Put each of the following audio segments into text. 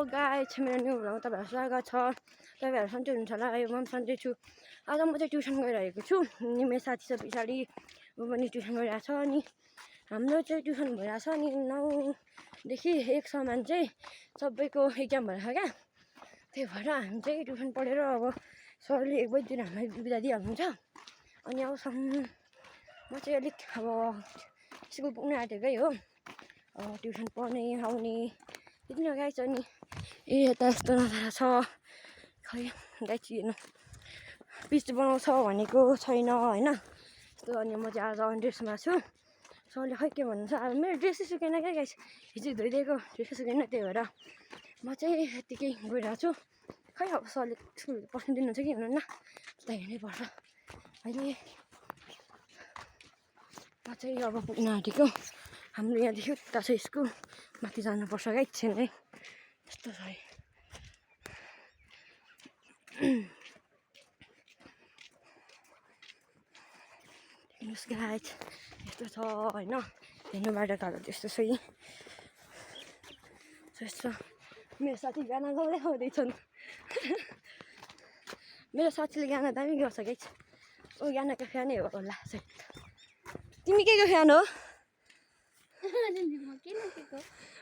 Guys मेरो new भ्लगमा तपाईँहरू स्वागत छ। तपाईँहरू सन्चै हुनुहुन्छ होला, म पनि सन्चै छु। आज म चाहिँ ट्युसन गइरहेको छु अनि मेरो साथी छ पछाडि, ऊ पनि ट्युसन गइरहेको छ। अनि हाम्रो चाहिँ ट्युसन भइरहेको छ अनि 9 देखि 1 सम्म चाहिँ सबैको एक्जाम भइरहेको छ क्या। त्यही भएर हामी चाहिँ ट्युसन पढेर अब सरले 1 बजीतिर हामीलाई बिदा दिइहाल्नुहुन्छ। अनि अबसम्म म चाहिँ अलिक अब स्कुल पुग्न आँटेकै हो, ट्युसन पढ्ने आउने यति नै गाइस। अनि यता यस्तो नजारा छ खै गाइस, हेर्नु पिच बनाउँछ भनेको छैन होइन यस्तो। अनि म चाहिँ आज ड्रेसमा छु, सरले खै के भन्नुहुन्छ। अब मेरो ड्रेसै सुकेन क्या गाइस, हिजो धोइदिएको ड्रेसै सुकेन, त्यही भएर म चाहिँ यत्तिकै गइरहेको छु। खै अब सरले स्कुल पस्नु दिनुहुन्छ कि हुनुहुन्न त्यही हेर्नै पर्छ। अहिले म चाहिँ अब पुग्न आँटेको, हाम्रो यहाँदेखि उता छ स्कुल, माथि जानुपर्छ गाइस छिन्नै यस्तो छ। हेर्नुहोस् गाइस यस्तो छ होइन, हेर्नु बाटो घाटो त्यस्तो छ कि यस्तो। मेरो साथी गाना गाउँदै आउँदैछन् मेरो साथीले गाना दामी गर्छ गाइस, ऊ गानाको फ्यानै हो होला सायद। तिमी के को फ्यान हो?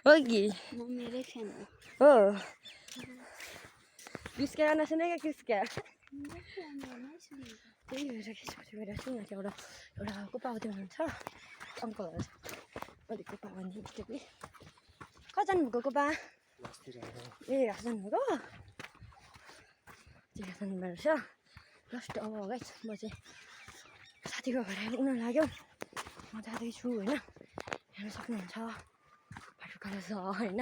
हो कि म मेरै फ्यान हो? किसका गाना सुनेको किसका? त्यही भएर किसको सुनेको एउटा कोपा आउँदै हुनुहुन्छ अङ्कलहरू अलिक कोपा भनिदिन्छु कि कहाँ जानुभएको कोपा? ए घाँस जानुभएको त्यो घाँस जानुभएको रहेछ। जस्ट अब गाइस म चाहिँ साथीको घर आइपुग्न लाग्यो, म जाँदैछु होइन, हेर्नु सक्नुहुन्छ बाटो कालो छ होइन।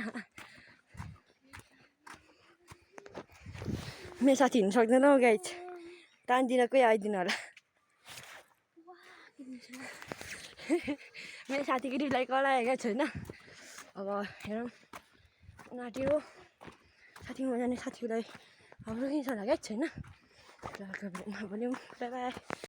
मेरो साथी हिँड्नु सक्दैन हौ गाइस, तानदिन कोही आइदिनु होला। मेरो साथीको रिप्लाई कराएको छैन। अब हेरौँ नाट्यो साथीमा जाने, साथीको लागि अब रोकिन्छ होला गाइस छैन। ल भोल्युम बाई बाई।